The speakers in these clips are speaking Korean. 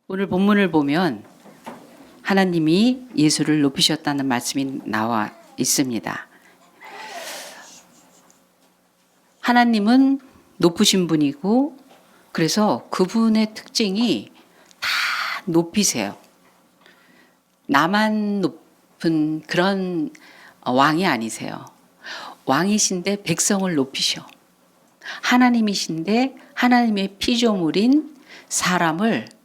오늘 본문을 보면 하나님이 예수를 높이셨다는 말씀이 나와 있습니다. 하나님은 높으신 분이고 그래서 그분의 특징이 다 높이세요. 나만 높은 그런 왕이 아니세요. 왕이신데 백성을 높이셔. 하나님이신데 하나님의 피조물인 사람을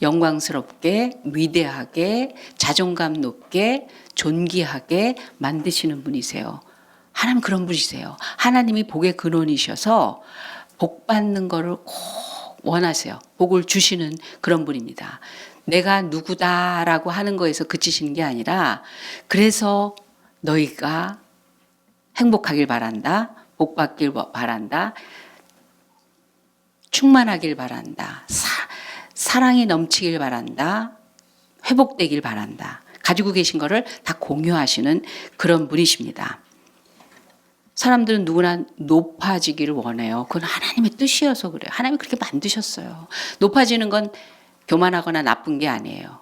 영광스럽게, 위대하게, 자존감 높게, 존귀하게 만드시는 분이세요. 하나님 그런 분이세요. 하나님이 복의 근원이셔서 복 받는 거를 꼭 원하세요. 복을 주시는 그런 분입니다. 내가 누구다라고 하는 거에서 그치시는 게 아니라 그래서 너희가 행복하길 바란다. 복 받길 바란다. 충만하길 바란다. 사랑이 넘치길 바란다. 회복되길 바란다. 가지고 계신 거를 다 공유하시는 그런 분이십니다. 사람들은 누구나 높아지기를 원해요. 그건 하나님의 뜻이어서 그래요. 하나님이 그렇게 만드셨어요. 높아지는 건 교만하거나 나쁜 게 아니에요.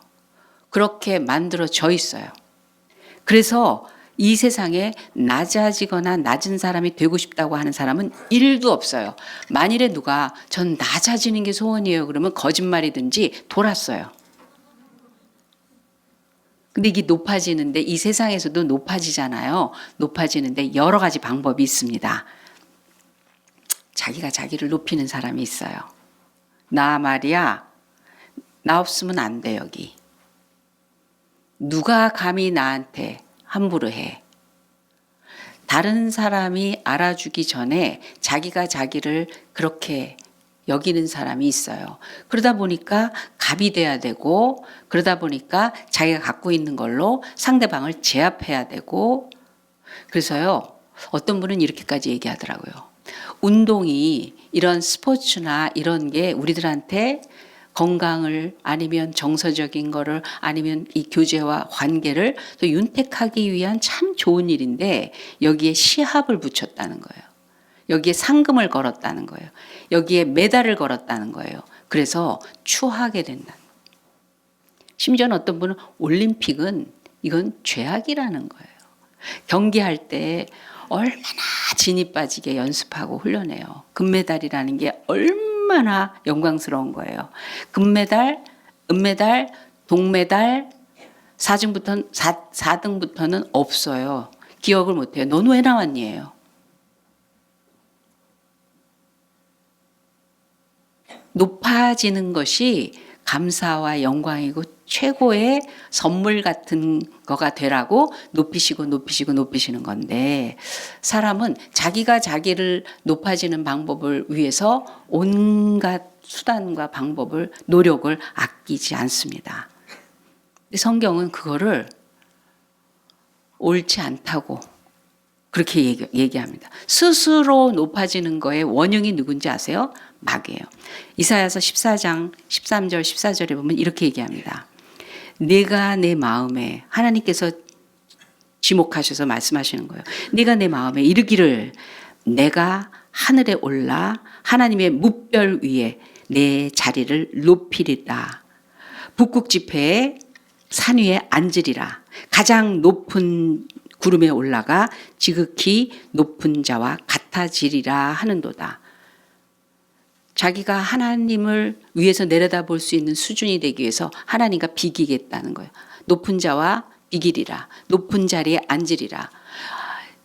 그렇게 만들어져 있어요. 그래서 이 세상에 낮아지거나 낮은 사람이 되고 싶다고 하는 사람은 1도 없어요. 만일에 누가 전 낮아지는 게 소원이에요. 그러면 거짓말이든지 돌았어요. 근데 이게 높아지는데 이 세상에서도 높아지잖아요. 높아지는데 여러 가지 방법이 있습니다. 자기가 자기를 높이는 사람이 있어요. 나 말이야. 나 없으면 안 돼 여기. 누가 감히 나한테 함부로 해. 다른 사람이 알아주기 전에 자기가 자기를 그렇게 여기는 사람이 있어요. 그러다 보니까 갑이 돼야 되고 그러다 보니까 자기가 갖고 있는 걸로 상대방을 제압해야 되고 그래서요. 어떤 분은 이렇게까지 얘기하더라고요. 운동이 이런 스포츠나 이런 게 우리들한테 건강을 아니면 정서적인 거를 아니면 이 교제와 관계를 또 윤택하기 위한 참 좋은 일인데 여기에 시합을 붙였다는 거예요. 여기에 상금을 걸었다는 거예요. 여기에 메달을 걸었다는 거예요. 그래서 추하게 된다. 심지어는 어떤 분은 올림픽은 이건 죄악이라는 거예요. 경기할 때 얼마나 진이 빠지게 연습하고 훈련해요. 금메달이라는 게 얼마나 영광스러운 거예요. 금메달, 은메달, 동메달, 4등부터는 없어요. 기억을 못해요. 넌 왜 나왔니예요. 높아지는 것이 감사와 영광이고 최고의 선물 같은 거가 되라고 높이시는 건데 사람은 자기가 자기를 높아지는 방법을 위해서 온갖 수단과 방법을 노력을 아끼지 않습니다. 성경은 그거를 옳지 않다고 그렇게 얘기합니다. 스스로 높아지는 거의 원흉이 누군지 아세요? 마귀예요. 이사야서 14장 13절 14절에 보면 이렇게 얘기합니다. 내가 내 마음에 하나님께서 지목하셔서 말씀하시는 거예요. 네가 내 마음에 이르기를 내가 하늘에 올라 하나님의 뭇별 위에 내 자리를 높이리라. 북극 지폐에 산 위에 앉으리라. 가장 높은 구름에 올라가 지극히 높은 자와 같아지리라 하는도다. 자기가 하나님을 위해서 내려다볼 수 있는 수준이 되기 위해서 하나님과 비기겠다는 거예요. 높은 자와 비기리라. 높은 자리에 앉으리라.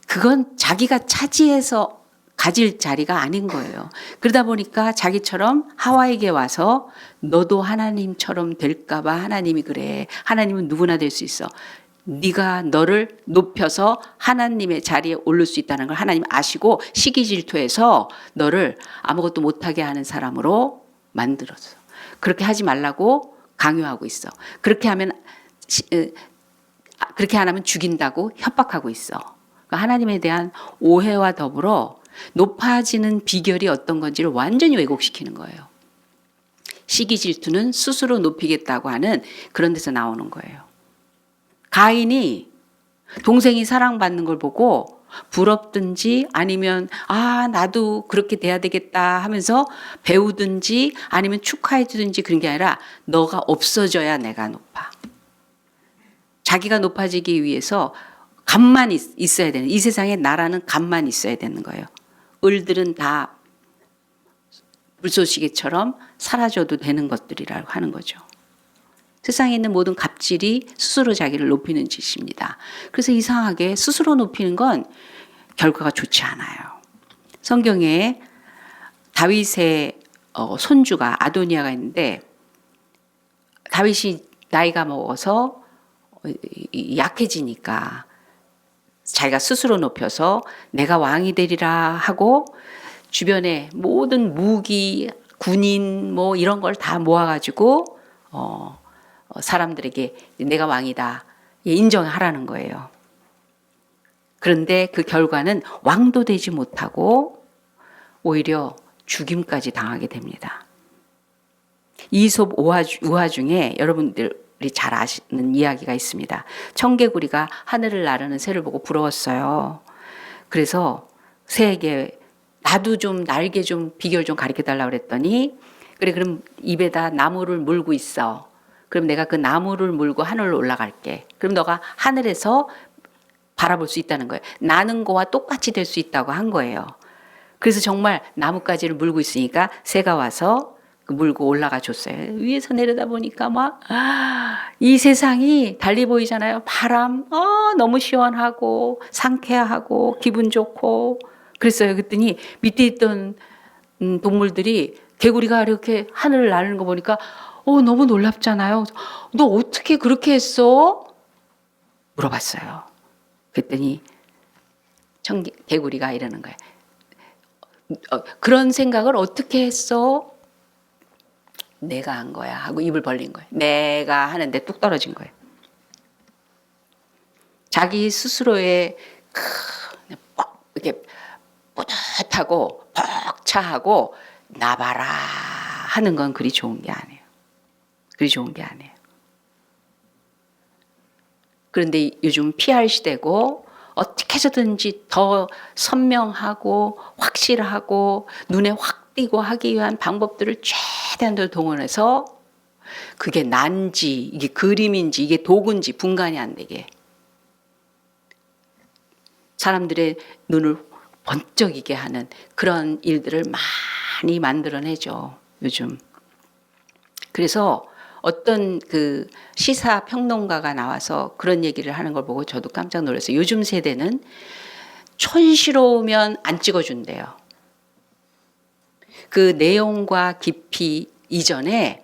그건 자기가 차지해서 가질 자리가 아닌 거예요. 그러다 보니까 자기처럼 하와에게 와서 너도 하나님처럼 될까 봐 하나님이 그래. 하나님은 누구나 될 수 있어. 네가 너를 높여서 하나님의 자리에 오를 수 있다는 걸 하나님 아시고 시기 질투해서 너를 아무것도 못하게 하는 사람으로 만들었어. 그렇게 하지 말라고 강요하고 있어. 그렇게 안 하면 죽인다고 협박하고 있어. 그러니까 하나님에 대한 오해와 더불어 높아지는 비결이 어떤 건지를 완전히 왜곡시키는 거예요. 시기 질투는 스스로 높이겠다고 하는 그런 데서 나오는 거예요. 가인이 동생이 사랑받는 걸 보고 부럽든지 아니면 나도 그렇게 돼야 되겠다 하면서 배우든지 아니면 축하해 주든지 그런 게 아니라 너가 없어져야 내가 높아. 자기가 높아지기 위해서 값만 있어야 되는, 이 세상에 나라는 값만 있어야 되는 거예요. 을들은 다 물소시개처럼 사라져도 되는 것들이라고 하는 거죠. 세상에 있는 모든 갑질이 스스로 자기를 높이는 짓입니다. 그래서 이상하게 스스로 높이는 건 결과가 좋지 않아요. 성경에 다윗의 손주가 아도니아가 있는데, 다윗이 나이가 먹어서 약해지니까 자기가 스스로 높여서 내가 왕이 되리라 하고 주변에 모든 무기, 군인 뭐 이런 걸 다 모아가지고 사람들에게 내가 왕이다 인정하라는 거예요. 그런데 그 결과는 왕도 되지 못하고 오히려 죽임까지 당하게 됩니다. 이솝 우화 중에 여러분들이 잘 아시는 이야기가 있습니다. 청개구리가 하늘을 나르는 새를 보고 부러웠어요. 그래서 새에게 나도 좀 날개 좀 비결 좀 가르쳐 달라고 그랬더니, 그래 그럼 입에다 나무를 물고 있어. 그럼 내가 그 나무를 물고 하늘로 올라갈게. 그럼 너가 하늘에서 바라볼 수 있다는 거예요. 나는 거와 똑같이 될 수 있다고 한 거예요. 그래서 정말 나뭇가지를 물고 있으니까 새가 와서 물고 올라가 줬어요. 위에서 내려다 보니까 막 이 세상이 달리 보이잖아요. 바람 너무 시원하고 상쾌하고 기분 좋고 그랬어요. 그랬더니 밑에 있던 동물들이, 개구리가 이렇게 하늘을 나르는 거 보니까 너무 놀랍잖아요. 너 어떻게 그렇게 했어? 물어봤어요. 그랬더니 개구리가 이러는 거예요. 그런 생각을 어떻게 했어? 내가 한 거야 하고 입을 벌린 거예요. 내가 하는데 뚝 떨어진 거예요. 자기 스스로의 이렇게 뿌듯하고 벅차하고 나봐라 하는 건 그리 좋은 게 아니에요. 그리 좋은 게 아니에요. 그런데 요즘 PR 시대고 어떻게 해서든지 더 선명하고 확실하고 눈에 확 띄고 하기 위한 방법들을 최대한으로 동원해서 그게 난지 이게 그림인지 이게 도구인지 분간이 안 되게 사람들의 눈을 번쩍이게 하는 그런 일들을 많이 만들어내죠, 요즘. 그래서 어떤 그 시사 평론가가 나와서 그런 얘기를 하는 걸 보고 저도 깜짝 놀랐어요. 요즘 세대는 촌스러우면 안 찍어준대요. 그 내용과 깊이 이전에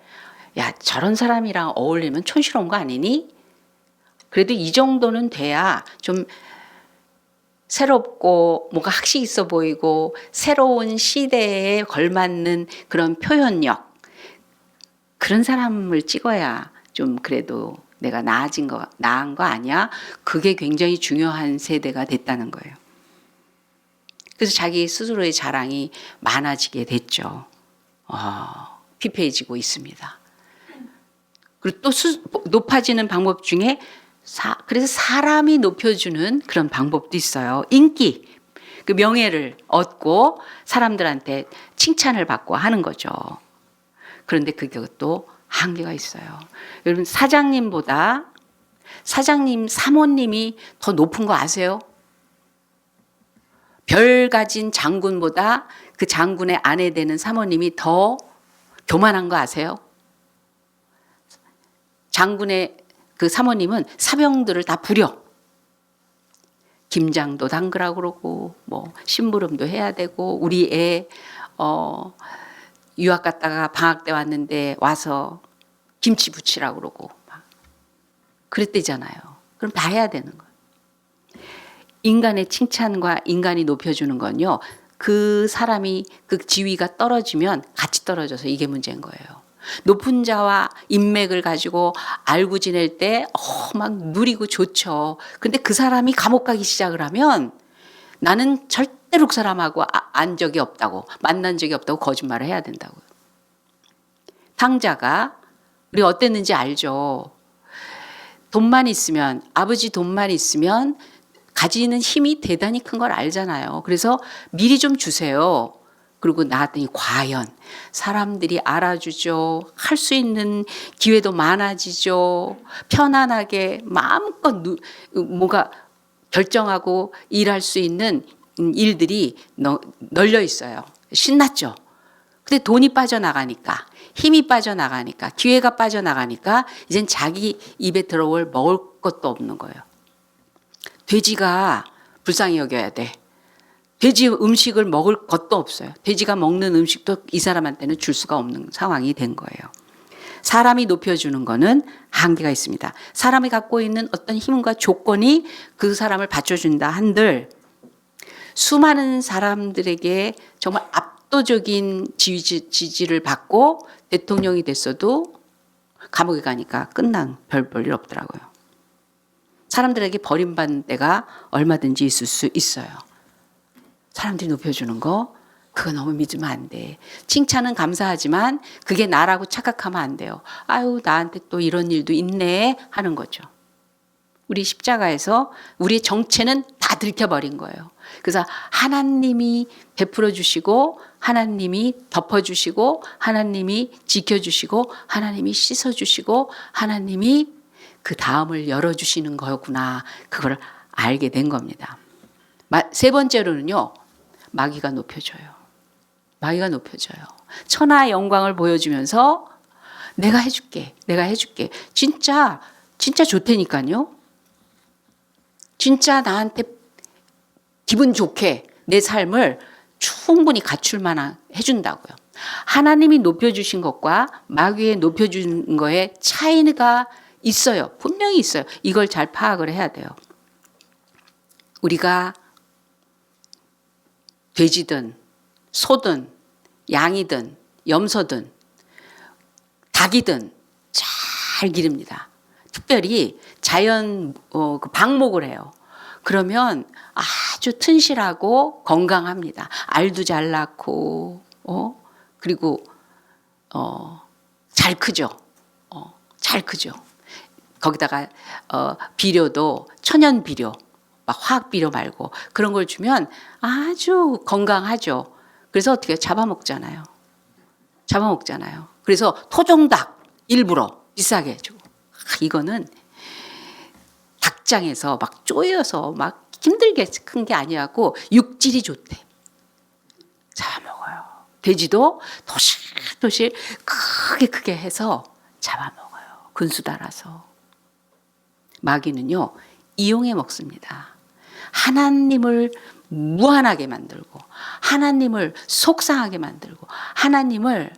야, 저런 사람이랑 어울리면 촌스러운 거 아니니? 그래도 이 정도는 돼야 좀 새롭고 뭔가 학식 있어 보이고 새로운 시대에 걸맞는 그런 표현력, 그런 사람을 찍어야 좀 그래도 내가 나은 거 아니야? 그게 굉장히 중요한 세대가 됐다는 거예요. 그래서 자기 스스로의 자랑이 많아지게 됐죠. 피폐해지고 있습니다. 그리고 또 높아지는 방법 중에 그래서 사람이 높여주는 그런 방법도 있어요. 인기, 그 명예를 얻고 사람들한테 칭찬을 받고 하는 거죠. 그런데 그것도 한계가 있어요. 여러분 사장님 사모님이 더 높은 거 아세요? 별 가진 장군보다 그 장군의 아내 되는 사모님이 더 교만한 거 아세요? 장군의 그 사모님은 사병들을 다 부려. 김장도 담그라고 그러고 뭐 심부름도 해야 되고 우리 애 유학 갔다가 방학 때 왔는데 와서 김치 부치라고 그러고 막 그랬대잖아요. 그럼 다 해야 되는 거예요. 인간의 칭찬과 인간이 높여주는 건요. 그 사람이 그 지위가 떨어지면 같이 떨어져서 이게 문제인 거예요. 높은 자와 인맥을 가지고 알고 지낼 때 막 누리고 좋죠. 근데 그 사람이 감옥 가기 시작을 하면 나는 절대로 그 사람하고 안 적이 없다고 만난 적이 없다고 거짓말을 해야 된다고요. 탕자가 우리 어땠는지 알죠. 돈만 있으면 아버지 돈만 있으면 가지는 힘이 대단히 큰 걸 알잖아요. 그래서 미리 좀 주세요. 그리고 나왔더니 과연 사람들이 알아주죠. 할 수 있는 기회도 많아지죠. 편안하게 마음껏 뭔가 결정하고 일할 수 있는 일들이 널려 있어요. 신났죠. 근데 돈이 빠져나가니까, 힘이 빠져나가니까, 기회가 빠져나가니까 이젠 자기 입에 들어올 먹을 것도 없는 거예요. 돼지가 불쌍히 여겨야 돼. 돼지 음식을 먹을 것도 없어요. 돼지가 먹는 음식도 이 사람한테는 줄 수가 없는 상황이 된 거예요. 사람이 높여주는 거는 한계가 있습니다. 사람이 갖고 있는 어떤 힘과 조건이 그 사람을 받쳐준다 한들 수많은 사람들에게 정말 압도적인 지지를 받고 대통령이 됐어도 감옥에 가니까 끝난 별 볼 일 없더라고요. 사람들에게 버림받는 때가 얼마든지 있을 수 있어요. 사람들이 높여주는 거 그거 너무 믿으면 안 돼. 칭찬은 감사하지만 그게 나라고 착각하면 안 돼요. 아유 나한테 또 이런 일도 있네 하는 거죠. 우리 십자가에서 우리의 정체는 다 들켜버린 거예요. 그래서 하나님이 베풀어 주시고 하나님이 덮어주시고 하나님이 지켜주시고 하나님이 씻어주시고 하나님이 그 다음을 열어주시는 거구나. 그걸 알게 된 겁니다. 세 번째로는요. 마귀가 높여줘요. 마귀가 높여줘요. 천하의 영광을 보여주면서 내가 해줄게. 내가 해줄게. 진짜 좋다니까요. 진짜 나한테 기분 좋게 내 삶을 충분히 갖출 만한 해준다고요. 하나님이 높여주신 것과 마귀의 높여준 거에 차이가 있어요. 분명히 있어요. 이걸 잘 파악을 해야 돼요. 우리가 돼지든 소든 양이든 염소든 닭이든 잘 기릅니다. 특별히 자연 방목을 해요. 그러면 아주 튼실하고 건강합니다. 알도 잘 낳고 그리고 잘 크죠. 잘 크죠. 거기다가 비료도 천연 비료, 막 화학 비료 말고 그런 걸 주면 아주 건강하죠. 그래서 어떻게 잡아먹잖아요. 그래서 토종닭 일부러 비싸게 해주고 이거는 닭장에서 막 쪼여서 막 힘들게 큰 게 아니라고 육질이 좋대. 잡아먹어요. 돼지도 도실도실 크게 해서 잡아먹어요. 근수 달아서. 마귀는요. 이용해 먹습니다. 하나님을 무한하게 만들고 하나님을 속상하게 만들고 하나님을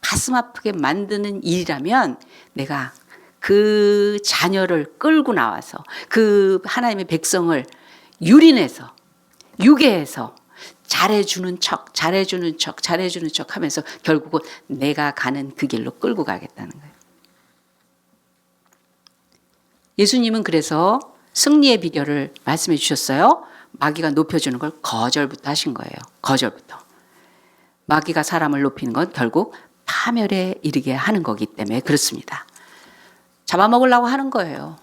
가슴 아프게 만드는 일이라면 내가 그 자녀를 끌고 나와서 그 하나님의 백성을 유린해서 유괴해서 잘해주는 척 하면서 결국은 내가 가는 그 길로 끌고 가겠다는 거예요. 예수님은 그래서 승리의 비결을 말씀해 주셨어요. 마귀가 높여주는 걸 거절부터 하신 거예요. 거절부터. 마귀가 사람을 높이는 건 결국 파멸에 이르게 하는 거기 때문에 그렇습니다. 잡아먹으려고 하는 거예요.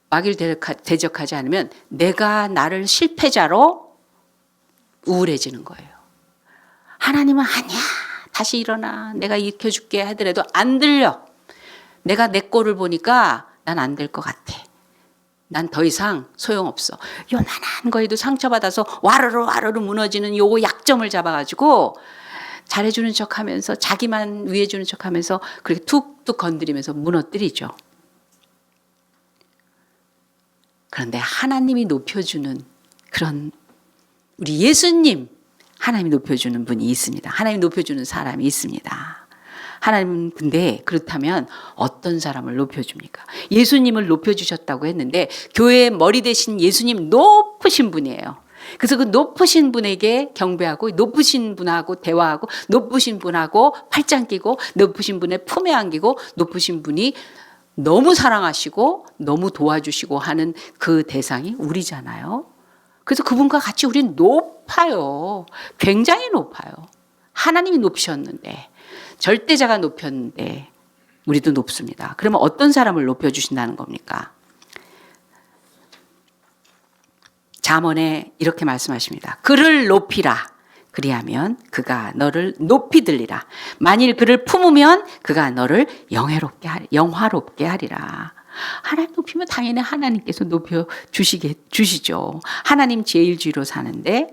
마귀를 대적하지 않으면 내가 나를 실패자로 우울해지는 거예요. 하나님은 아니야. 다시 일어나. 내가 일으켜줄게 하더라도 안 들려. 내가 내 꼴을 보니까 난 안 될 것 같아. 난 더 이상 소용없어. 요만한 거에도 상처받아서 와르르 무너지는 요거 약점을 잡아가지고 잘해주는 척하면서 자기만 위해주는 척하면서 그렇게 툭툭 건드리면서 무너뜨리죠. 그런데 하나님이 높여주는 그런 우리 예수님 하나님이 높여주는 분이 있습니다. 하나님이 높여주는 사람이 있습니다. 하나님 근데 그렇다면 어떤 사람을 높여줍니까? 예수님을 높여주셨다고 했는데 교회의 머리 대신 예수님 높으신 분이에요. 그래서 그 높으신 분에게 경배하고 높으신 분하고 대화하고 높으신 분하고 팔짱 끼고 높으신 분의 품에 안기고 높으신 분이 너무 사랑하시고 너무 도와주시고 하는 그 대상이 우리잖아요. 그래서 그분과 같이 우리는 높아요. 굉장히 높아요. 하나님이 높이셨는데 절대자가 높였는데 우리도 높습니다. 그러면 어떤 사람을 높여주신다는 겁니까? 잠언에 이렇게 말씀하십니다. 그를 높이라. 그리하면 그가 너를 높이 들리라. 만일 그를 품으면 그가 너를 영화롭게 하리라. 하나님 높이면 당연히 하나님께서 높여 주시죠. 하나님 제일주의로 사는데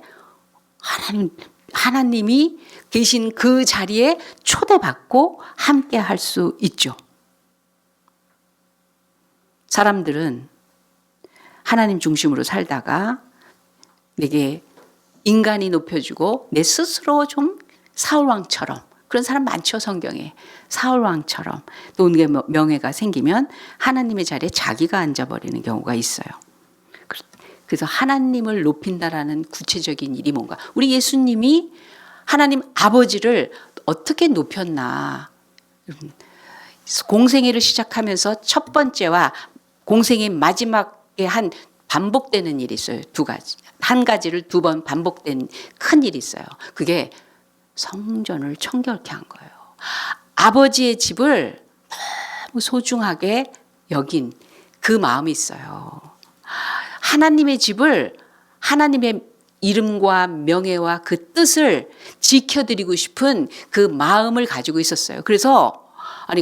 하나님이 계신 그 자리에 초대받고 함께 할 수 있죠. 사람들은 하나님 중심으로 살다가 내게 인간이 높여주고 내 스스로 좀 사울왕처럼, 그런 사람 많죠, 성경에. 사울왕처럼 또 명예가 생기면 하나님의 자리에 자기가 앉아버리는 경우가 있어요. 그래서 하나님을 높인다라는 구체적인 일이 뭔가. 우리 예수님이 하나님 아버지를 어떻게 높였나. 공생애를 시작하면서 첫 번째와 공생애 마지막에 한 반복되는 일이 있어요. 두 가지. 한 가지를 두 번 반복된 큰 일이 있어요. 그게 성전을 청결케 한 거예요. 아버지의 집을 너무 소중하게 여긴 그 마음이 있어요. 하나님의 집을 하나님의 이름과 명예와 그 뜻을 지켜드리고 싶은 그 마음을 가지고 있었어요. 그래서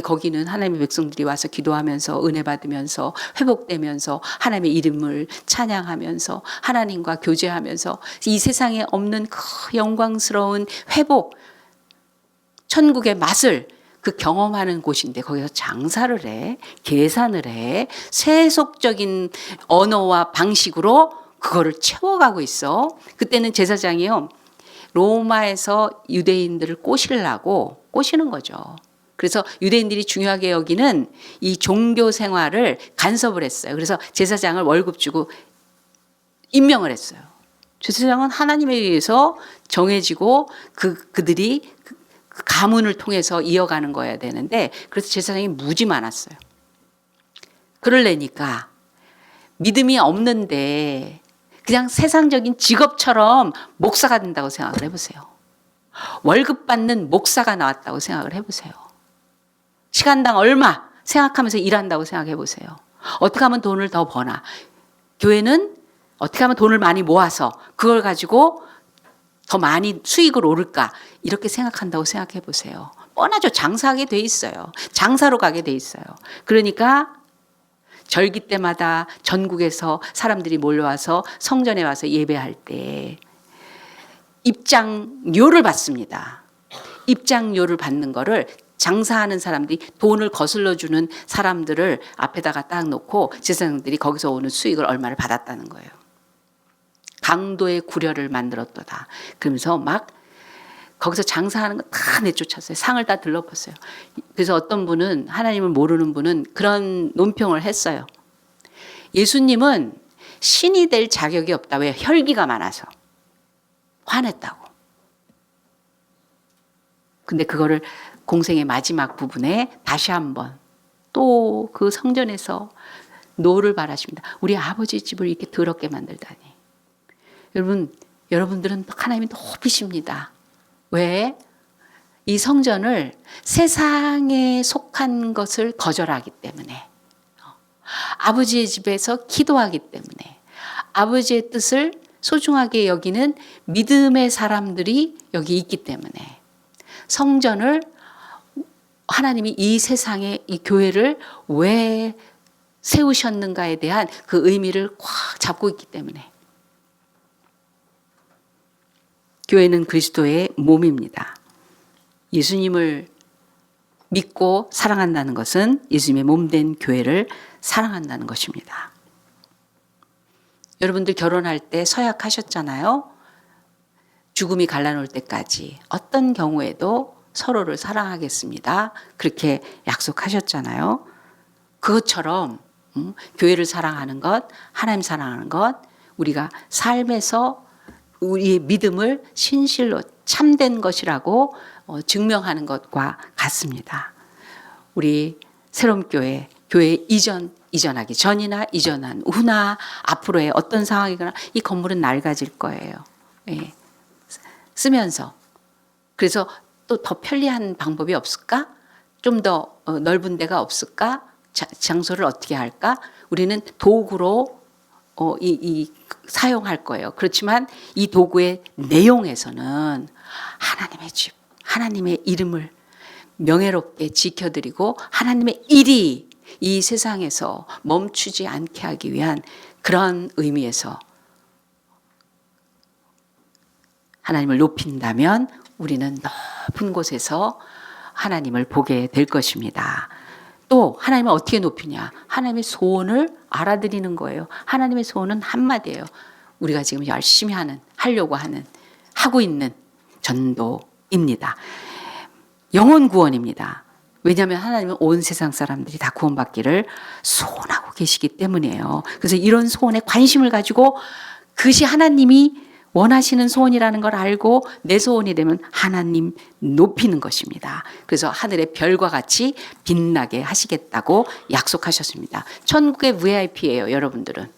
거기는 하나님의 백성들이 와서 기도하면서 은혜 받으면서 회복되면서 하나님의 이름을 찬양하면서 하나님과 교제하면서 이 세상에 없는 그 영광스러운 회복, 천국의 맛을 그 경험하는 곳인데 거기서 장사를 해, 계산을 해, 세속적인 언어와 방식으로 그거를 채워가고 있어. 그때는 제사장이요, 로마에서 유대인들을 꼬시는 거죠. 그래서 유대인들이 중요하게 여기는 이 종교 생활을 간섭을 했어요. 그래서 제사장을 월급 주고 임명을 했어요. 제사장은 하나님에 의해서 정해지고 그들이 그 가문을 통해서 이어가는 거야 되는데, 그래서 제사장이 무지 많았어요. 그러려니까 믿음이 없는데 그냥 세상적인 직업처럼 목사가 된다고 생각을 해보세요. 월급 받는 목사가 나왔다고 생각을 해보세요. 시간당 얼마 생각하면서 일한다고 생각해 보세요. 어떻게 하면 돈을 더 버나. 교회는 어떻게 하면 돈을 많이 모아서 그걸 가지고 더 많이 수익을 오를까. 이렇게 생각한다고 생각해 보세요. 뻔하죠. 장사하게 돼 있어요. 장사로 가게 돼 있어요. 그러니까 절기 때마다 전국에서 사람들이 몰려와서 성전에 와서 예배할 때 입장료를 받습니다. 입장료를 받는 거를 장사하는 사람들이 돈을 거슬러 주는 사람들을 앞에다가 딱 놓고 제사장들이 거기서 오는 수익을 얼마를 받았다는 거예요. 강도의 구려를 만들었도다. 그러면서 막 거기서 장사하는 거 다 내쫓았어요. 상을 다 들러봤어요. 그래서 어떤 분은, 하나님을 모르는 분은 그런 논평을 했어요. 예수님은 신이 될 자격이 없다. 왜? 혈기가 많아서. 화냈다고. 근데 그거를 공생의 마지막 부분에 다시 한번 또 그 성전에서 노를 바라십니다. 우리 아버지 집을 이렇게 더럽게 만들다니. 여러분들은 하나님이 높이십니다. 왜? 이 성전을 세상에 속한 것을 거절하기 때문에, 아버지의 집에서 기도하기 때문에, 아버지의 뜻을 소중하게 여기는 믿음의 사람들이 여기 있기 때문에 성전을, 하나님이 이 세상에 이 교회를 왜 세우셨는가에 대한 그 의미를 꽉 잡고 있기 때문에. 교회는 그리스도의 몸입니다. 예수님을 믿고 사랑한다는 것은 예수님의 몸된 교회를 사랑한다는 것입니다. 여러분들 결혼할 때 서약하셨잖아요. 죽음이 갈라놓을 때까지 어떤 경우에도 서로를 사랑하겠습니다. 그렇게 약속하셨잖아요. 그것처럼 교회를 사랑하는 것, 하나님 사랑하는 것, 우리가 삶에서 우리의 믿음을 신실로 참된 것이라고 증명하는 것과 같습니다. 우리 새로운 교회 이전하기 전이나 이전한 후나 앞으로의 어떤 상황이거나 이 건물은 낡아질 거예요. 예. 쓰면서. 그래서 또 더 편리한 방법이 없을까? 좀 더 넓은 데가 없을까? 장소를 어떻게 할까? 우리는 도구로 사용할 거예요. 그렇지만 이 도구의 내용에서는 하나님의 집, 하나님의 이름을 명예롭게 지켜드리고 하나님의 일이 이 세상에서 멈추지 않게 하기 위한 그런 의미에서 하나님을 높인다면 우리는 높은 곳에서 하나님을 보게 될 것입니다. 또 하나님을 어떻게 높이냐? 하나님의 소원을 알아들이는 거예요. 하나님의 소원은 한마디예요. 우리가 지금 열심히 하고 있는 전도입니다. 영혼 구원입니다. 왜냐하면 하나님은 온 세상 사람들이 다 구원받기를 소원하고 계시기 때문이에요. 그래서 이런 소원에 관심을 가지고 그것이 하나님이 원하시는 소원이라는 걸 알고 내 소원이 되면 하나님 높이는 것입니다. 그래서 하늘의 별과 같이 빛나게 하시겠다고 약속하셨습니다. 천국의 VIP예요, 여러분들은.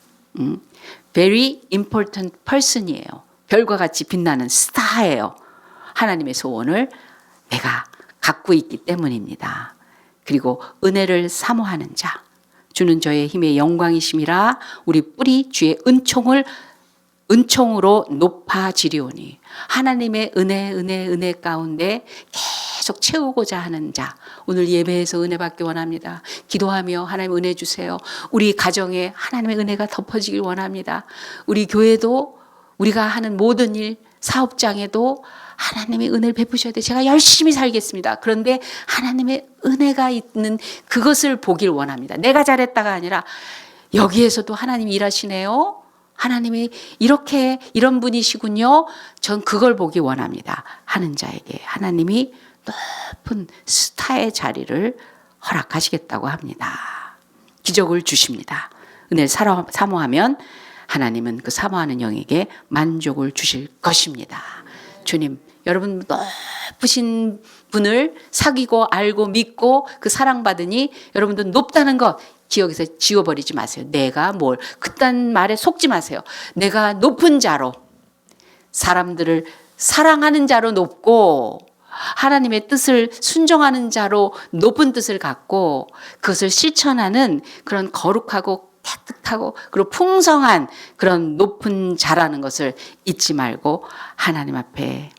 Very important person이에요. 별과 같이 빛나는 스타예요. 하나님의 소원을 내가 갖고 있기 때문입니다. 그리고 은혜를 사모하는 자, 주는 저의 힘의 영광이심이라 우리 뿌리 주의 은총으로 높아지리오니. 하나님의 은혜 가운데 계속 채우고자 하는 자, 오늘 예배에서 은혜 받기 원합니다. 기도하며 하나님 은혜 주세요. 우리 가정에 하나님의 은혜가 덮어지길 원합니다. 우리 교회도 우리가 하는 모든 일, 사업장에도 하나님의 은혜를 베푸셔야 돼. 제가 열심히 살겠습니다. 그런데 하나님의 은혜가 있는 그것을 보길 원합니다. 내가 잘했다가 아니라 여기에서도 하나님이 일하시네요. 하나님이 이런 분이시군요. 전 그걸 보기 원합니다. 하는 자에게 하나님이 높은 스타의 자리를 허락하시겠다고 합니다. 기적을 주십니다. 은혜를 사모하면 하나님은 그 사모하는 영에게 만족을 주실 것입니다. 주님, 여러분 높으신 분을 사귀고 알고 믿고 그 사랑받으니 여러분도 높다는 것 기억에서 지워버리지 마세요. 내가 그딴 말에 속지 마세요. 내가 높은 자로, 사람들을 사랑하는 자로 높고 하나님의 뜻을 순종하는 자로 높은 뜻을 갖고 그것을 실천하는 그런 거룩하고 깨끗하고 그리고 풍성한 그런 높은 자라는 것을 잊지 말고 하나님 앞에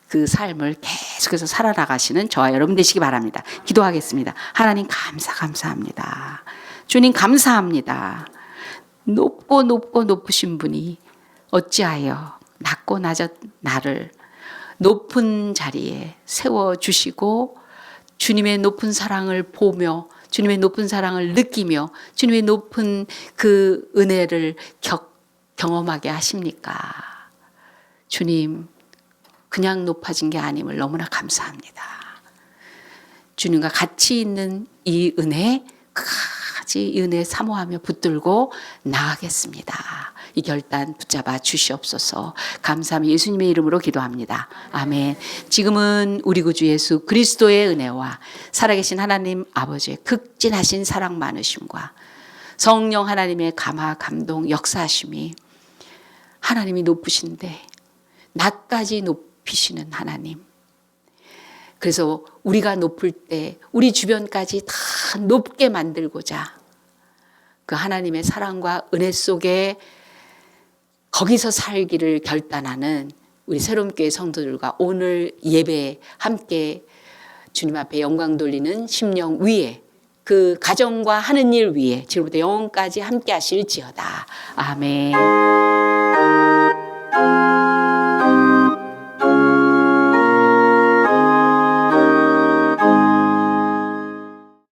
그 삶을 계속해서 살아나가시는 저와 여러분 되시기 바랍니다. 기도하겠습니다. 하나님 감사합니다. 주님 감사합니다. 높고 높으신 분이 어찌하여 낮고 낮은 나를 높은 자리에 세워주시고 주님의 높은 사랑을 보며 주님의 높은 사랑을 느끼며 주님의 높은 그 은혜를 경험하게 하십니까? 주님, 그냥 높아진 게 아님을 너무나 감사합니다. 주님과 같이 있는 이 은혜, 끝까지 이 은혜 사모하며 붙들고 나아가겠습니다. 이 결단 붙잡아 주시옵소서. 감사하며 예수님의 이름으로 기도합니다. 아멘. 지금은 우리 구주 예수 그리스도의 은혜와 살아계신 하나님 아버지의 극진하신 사랑 많으심과 성령 하나님의 감화 감동 역사하심이 하나님이 높으신데 나까지 높이시는 하나님. 그래서 우리가 높을 때 우리 주변까지 다 높게 만들고자 그 하나님의 사랑과 은혜 속에 거기서 살기를 결단하는 우리 새롬교회 성도들과 오늘 예배에 함께 주님 앞에 영광 돌리는 심령 위에 그 가정과 하는 일 위에 지금부터 영원까지 함께 하실지어다. 아멘.